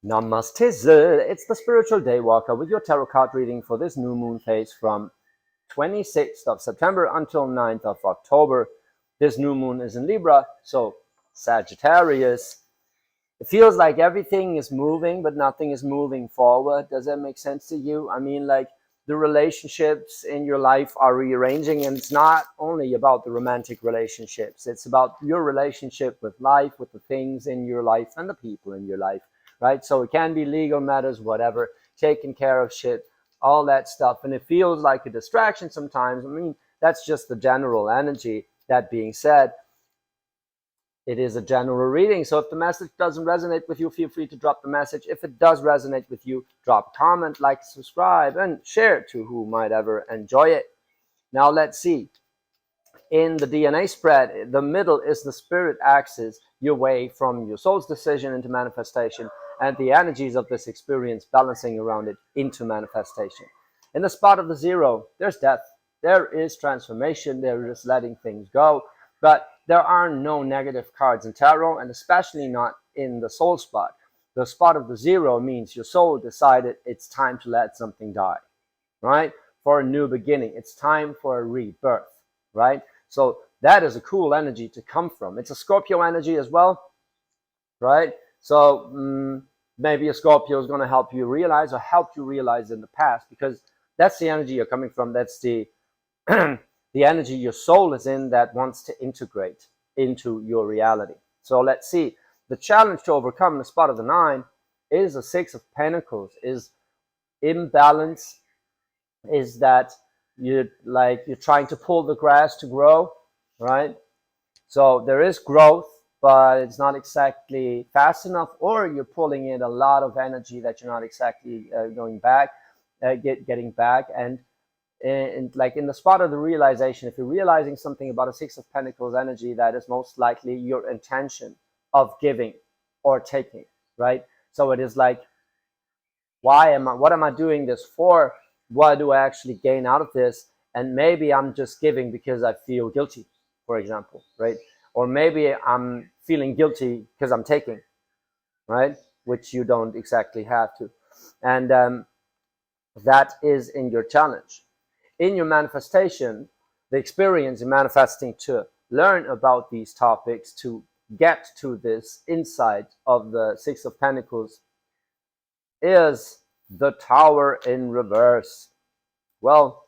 Namaste. It's the Spiritual Daywalker with your tarot card reading for this new moon phase from 26th of September until 9th of October. This new moon is in Libra, so Sagittarius. It feels like everything is moving, but nothing is moving forward. Does that make sense to you? I mean, like the relationships in your life are rearranging, and it's not only about the romantic relationships. It's about your relationship with life, with the things in your life and the people in your life, right? So it can be legal matters, whatever, taking care of shit, all that stuff. And it feels like a distraction sometimes. I mean, that's just the general energy. That being said, it is a general reading, so if the message doesn't resonate with you, feel free to drop the message. If it does resonate with you, drop a comment, like, subscribe, and share it to who might ever enjoy it. Now let's see. In the DNA spread, the middle is the spirit axis, your way from your soul's decision into manifestation, and the energies of this experience balancing around it into manifestation. In the spot of the zero, there's death, there is transformation, there is letting things go, but there are no negative cards in tarot, and especially not in the soul spot. The spot of the zero means your soul decided it's time to let something die, right? For a new beginning, it's time for a rebirth, right? So that is a cool energy to come from. It's a Scorpio energy as well, right? So maybe a Scorpio is going to help you realize, or help you realize in the past, because that's the energy you're coming from. That's the the energy your soul is in, that wants to integrate into your reality. So let's see. The challenge to overcome the spot of the 9 is a 6 of Pentacles, is imbalance, is that you're trying to pull the grass to grow, right? So there is growth, but it's not exactly fast enough, or you're pulling in a lot of energy that you're not exactly getting back. And like in the spot of the realization, if you're realizing something about a 6 of Pentacles energy, that is most likely your intention of giving or taking, right? So it is like, what am I doing this for? What do I actually gain out of this? And maybe I'm just giving because I feel guilty, for example, right? Or maybe I'm feeling guilty because I'm taking, right? Which you don't exactly have to. And that is in your challenge. In your manifestation, the experience in manifesting to learn about these topics, to get to this insight of the 6 of Pentacles, is the Tower in reverse. Well,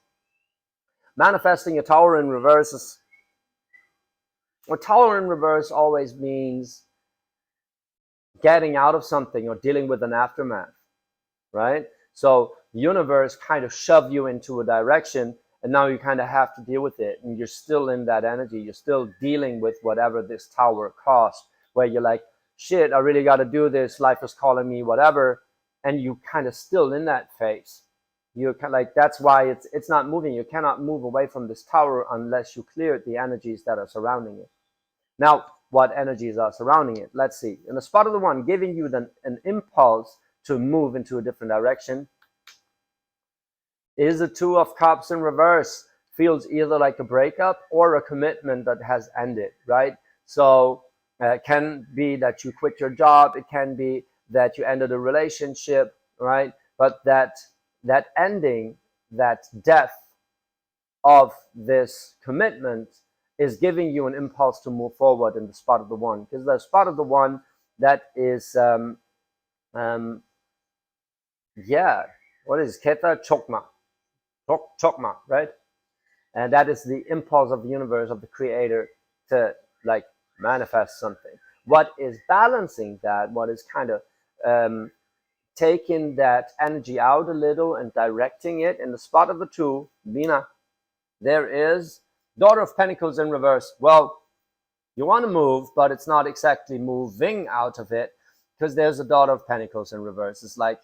manifesting a Tower in reverse is, a Tower in reverse always means getting out of something or dealing with an aftermath, right? So the universe kind of shoved you into a direction, and now you kind of have to deal with it, and you're still in that energy. You're still dealing with whatever this tower caused, where you're like, shit, I really got to do this, life is calling me, whatever, and you kind of still in that phase. You're kind of like, that's why it's not moving. You cannot move away from this tower unless you clear the energies that are surrounding it. Now, what energies are surrounding it? Let's see. In the spot of the 1, giving you an impulse to move into a different direction, is the 2 of Cups in reverse. Feels either like a breakup or a commitment that has ended, right? So it can be that you quit your job, it can be that you ended a relationship, right? But that ending, that death of this commitment is giving you an impulse to move forward in the spot of the 1. Because the spot of the 1, that is yeah, what is Keta Chokma, right? And that is the impulse of the universe, of the creator, to like manifest something. What is balancing that, what is kind of taking that energy out a little and directing it, in the spot of the 2, Bina, there is Daughter of Pentacles in reverse. Well, you want to move, but it's not exactly moving out of it, because there's a Daughter of Pentacles in reverse. It's like,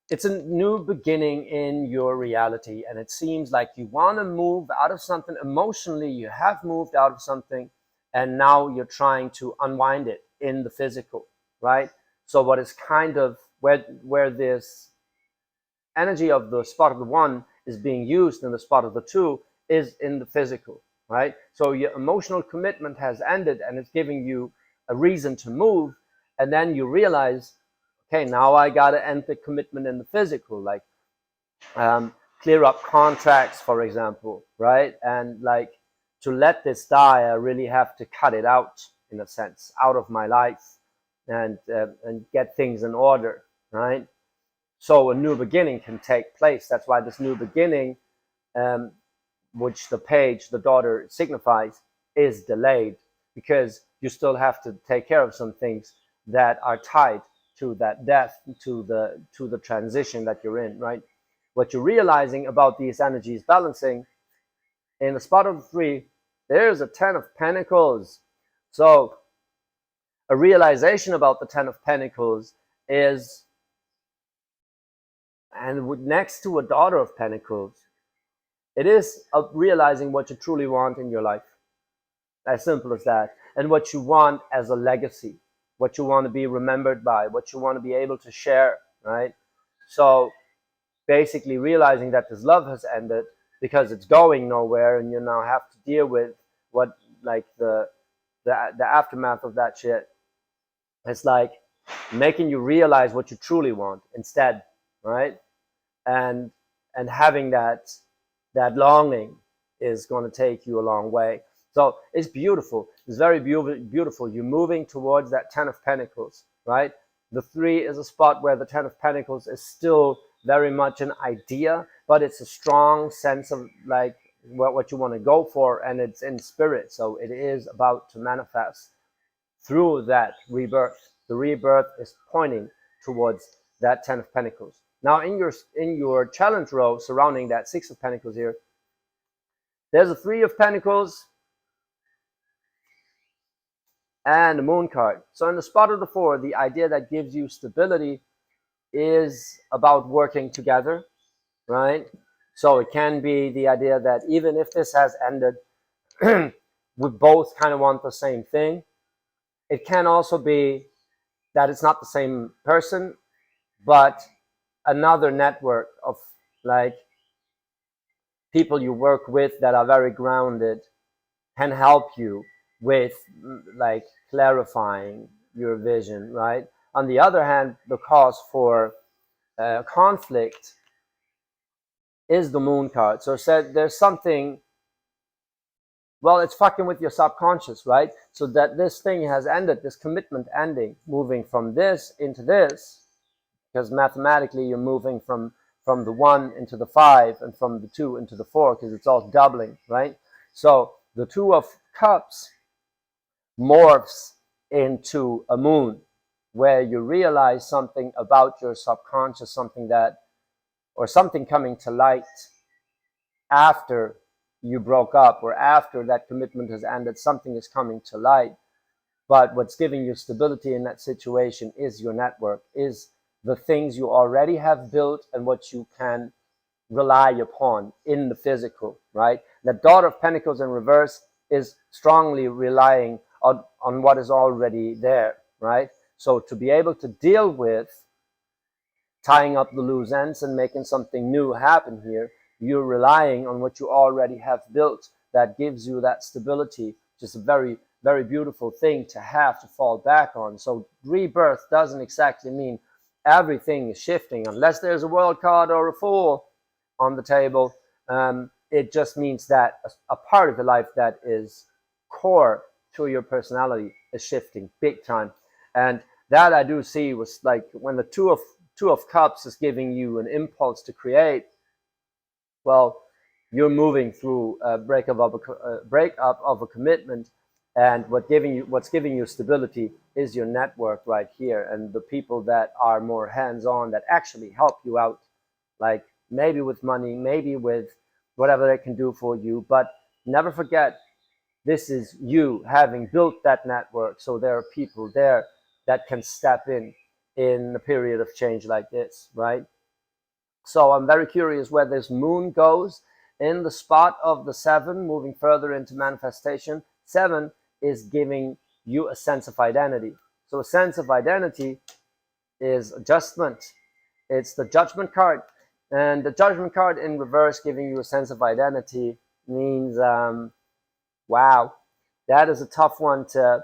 it's a new beginning in your reality, and it seems like you want to move out of something emotionally. You have moved out of something, and now you're trying to unwind it in the physical, right? So what is kind of where this energy of the spot of the 1 is being used in the spot of the 2 is in the physical, right? So your emotional commitment has ended, and it's giving you a reason to move, And then you realize, okay, now I got to enter commitment in the physical, like clear up contracts, for example, right? And like, to let this die, I really have to cut it out, in a sense, out of my life, and get things in order, right? So a new beginning can take place. That's why this new beginning, which the page, the daughter, signifies, is delayed, because you still have to take care of some things that are tied to that death, to the transition that you're in, right? What you're realizing about these energies balancing, in the spot of the 3, there's a 10 of Pentacles. So a realization about the 10 of Pentacles is, and next to a daughter of Pentacles, it is realizing what you truly want in your life. As simple as that. And what you want as a legacy, what you want to be remembered by, what you want to be able to share, right? So basically realizing that this love has ended because it's going nowhere, and you now have to deal with what, like, the aftermath of that shit. It's like making you realize what you truly want instead, right? And having that longing is going to take you a long way. So it's beautiful. It's very beautiful. You're moving towards that 10 of Pentacles, right? The 3 is a spot where the 10 of Pentacles is still very much an idea, but it's a strong sense of like what you want to go for, and it's in spirit. So it is about to manifest through that rebirth. The rebirth is pointing towards that 10 of Pentacles. Now in your challenge row surrounding that 6 of Pentacles here, there's a 3 of Pentacles and the Moon card. So in the spot of the 4, the idea that gives you stability is about working together, right? So it can be the idea that even if this has ended, we both kind of want the same thing. It can also be that it's not the same person, but another network of like people you work with that are very grounded can help you with like clarifying your vision, right? On the other hand, the cause for conflict is the Moon card. So said there's something, well, it's fucking with your subconscious, right? So that this thing has ended, this commitment ending, moving from this into this, because mathematically you're moving from the 1 into the 5 and from the 2 into the 4, because it's all doubling, right? So the 2 of Cups morphs into a Moon, where you realize something about your subconscious, something that, or something coming to light after you broke up or after that commitment has ended. Something is coming to light, but what's giving you stability in that situation is your network, is the things you already have built and what you can rely upon in the physical, right? The Daughter of Pentacles in reverse is strongly relying on what is already there, right? So to be able to deal with tying up the loose ends and making something new happen here, you're relying on what you already have built. That gives you that stability, which is a very, very beautiful thing to have to fall back on. So rebirth doesn't exactly mean everything is shifting, unless there's a World card or a Fool on the table. It just means that a part of your life that is core to your personality is shifting big time. And that I do see was like when the Two of Cups is giving you an impulse to create. Well, you're moving through a breakup of a commitment, and what's giving you stability is your network right here, and the people that are more hands-on, that actually help you out, like maybe with money, maybe with whatever they can do for you. But never forget, this is you having built that network, so there are people there that can step in a period of change like this, right? So I'm very curious where this Moon goes in the spot of the 7, moving further into manifestation. 7 is giving you a sense of identity. So a sense of identity is adjustment. It's the Judgment card. And the Judgment card in reverse giving you a sense of identity means, wow, that is a tough one to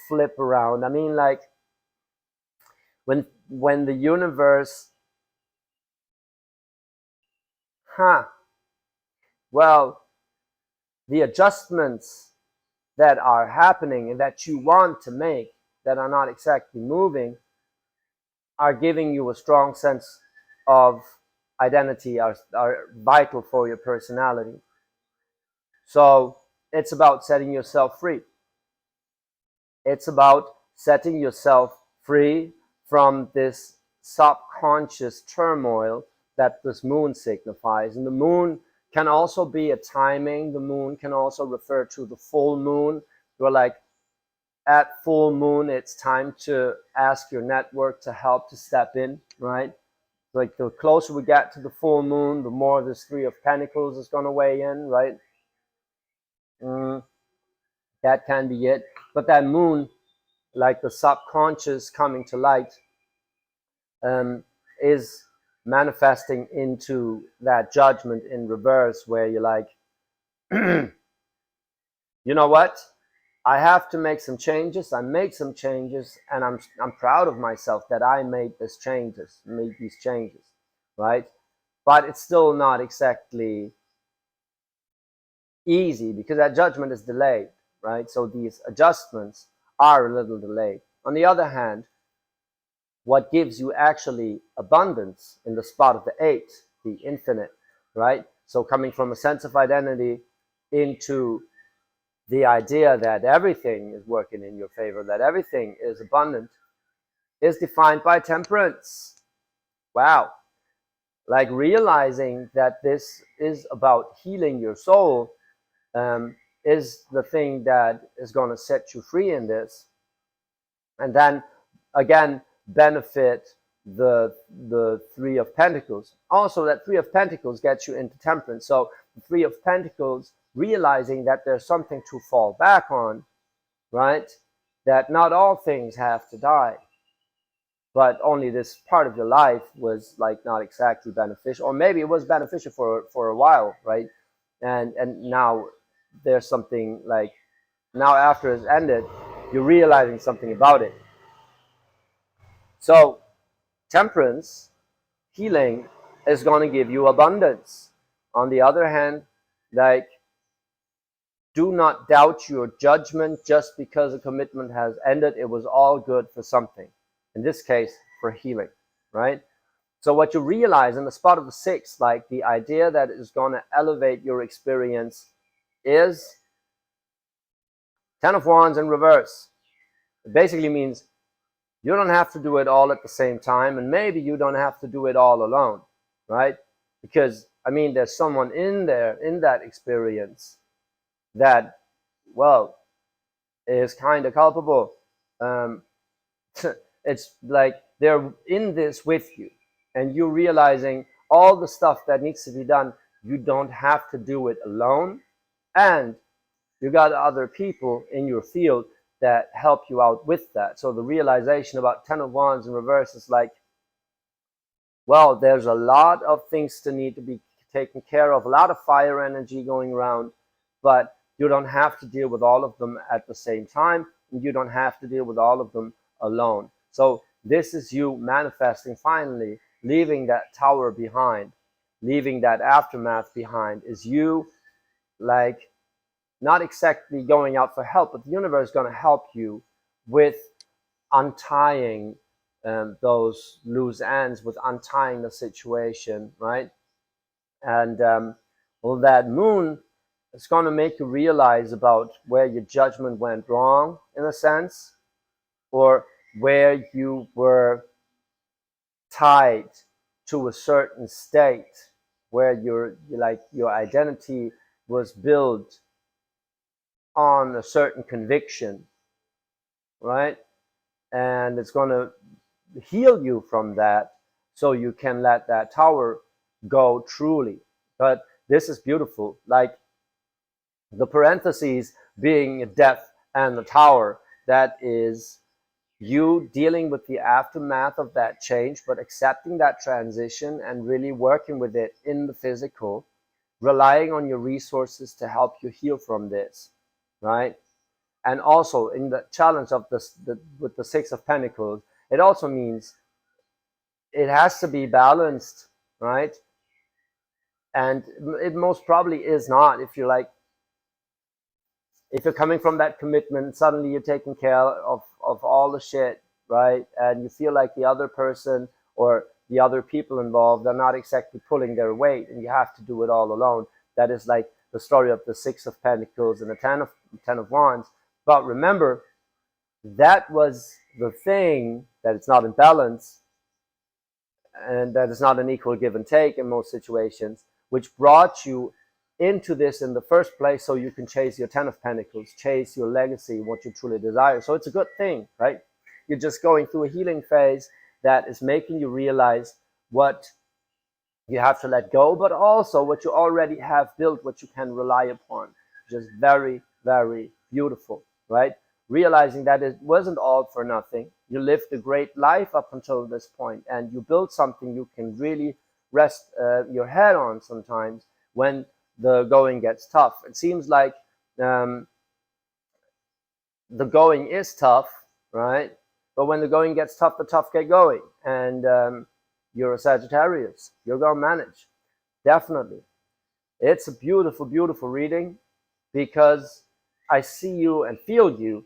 flip around. I mean, like, when the universe, well, the adjustments that are happening and that you want to make that are not exactly moving are giving you a strong sense of identity, are vital for your personality. So it's about setting yourself free. It's about setting yourself free from this subconscious turmoil that this moon signifies. And the moon can also be a timing. The moon can also refer to the full moon. You're like, at full moon, it's time to ask your network to help, to step in, right? Like the closer we get to the full moon, the more this Three of Pentacles is going to weigh in, right? That can be it. But that moon, like the subconscious coming to light, is manifesting into that judgment in reverse, where you're like, you know what? I have to make some changes. I make some changes, and I'm proud of myself that I made these changes, right? But it's still not exactly easy because that judgment is delayed, right? So these adjustments are a little delayed. On the other hand, what gives you actually abundance in the spot of the 8, the infinite, right? So coming from a sense of identity into the idea that everything is working in your favor, that everything is abundant, is defined by temperance. Wow. Like realizing that this is about healing your soul is the thing that is going to set you free in this. And then again, benefit the Three of Pentacles. Also, that Three of Pentacles gets you into temperance. So the Three of Pentacles, realizing that there's something to fall back on, right? That not all things have to die, but only this part of your life was like not exactly beneficial, or maybe it was beneficial for a while, right? And now there's something like, now after it's ended, you're realizing something about it. So temperance, healing, is going to give you abundance. On the other hand, like, do not doubt your judgment just because a commitment has ended. It was all good for something. In this case, for healing, right? So what you realize in the spot of the 6, like the idea that is going to elevate your experience, is Ten of Wands in reverse. It basically means you don't have to do it all at the same time, and maybe you don't have to do it all alone, right? Because, I mean, there's someone in there, in that experience, that, well, is kind of culpable. It's like they're in this with you, and you're realizing all the stuff that needs to be done, you don't have to do it alone, and you got other people in your field that help you out with that. So the realization about Ten of Wands in reverse is like, well, there's a lot of things to need to be taken care of, a lot of fire energy going around, but you don't have to deal with all of them at the same time, and you don't have to deal with all of them alone. So this is you manifesting, finally leaving that tower behind, leaving that aftermath behind, is you like not exactly going out for help, but the universe is going to help you with untying those loose ends, with untying the situation, right? And well, that moon is going to make you realize about where your judgment went wrong, in a sense, or where you were tied to a certain state, where your identity was built on a certain conviction, right? And it's going to heal you from that, so you can let that tower go truly. But this is beautiful, like the parentheses being death and the tower, that is you dealing with the aftermath of that change, but accepting that transition and really working with it in the physical, relying on your resources to help you heal from this, right? And also in the challenge of this, with the Six of Pentacles, It also means it has to be balanced, right? And it most probably is not. If you're like, if you're coming from that commitment, suddenly you're taking care of all the shit, right? And you feel like the other person or the other people involved are not exactly pulling their weight, and you have to do it all alone. That is like the story of the Six of Pentacles and the Ten of Wands. But remember, that was the thing, that it's not in balance, and that it's not an equal give and take in most situations, which brought you into this in the first place, so you can chase your Ten of Pentacles, chase your legacy, what you truly desire. So it's a good thing, right? You're just going through a healing phase that is making you realize what you have to let go, but also what you already have built, what you can rely upon. Just very, very beautiful, right? Realizing that it wasn't all for nothing. You lived a great life up until this point, and you built something you can really rest your head on sometimes when the going gets tough. It seems like the going is tough, right? But when the going gets tough, the tough get going. And you're a Sagittarius. You're going to manage. Definitely. It's a beautiful, beautiful reading, because I see you and feel you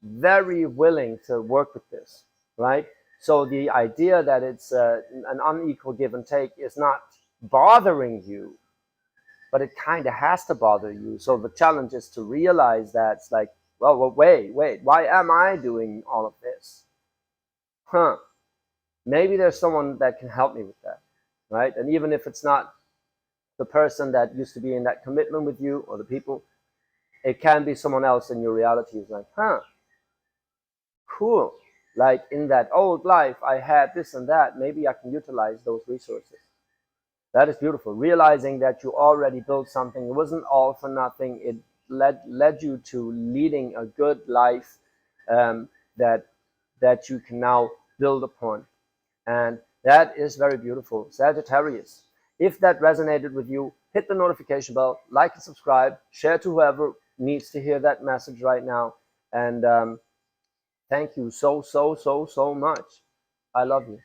very willing to work with this, right? So the idea that it's an unequal give and take is not bothering you, but it kind of has to bother you. So the challenge is to realize that it's like, well, wait, why am I doing all of this? Maybe there's someone that can help me with that, right? And even if it's not the person that used to be in that commitment with you or the people, it can be someone else in your reality. Is like, cool. Like in that old life, I had this and that. Maybe I can utilize those resources. That is beautiful. Realizing that you already built something. It wasn't all for nothing. It led you to leading a good life that you can now build upon. And that is very beautiful. Sagittarius, if that resonated with you, hit the notification bell, like and subscribe, share to whoever needs to hear that message right now. And thank you so much. I love you.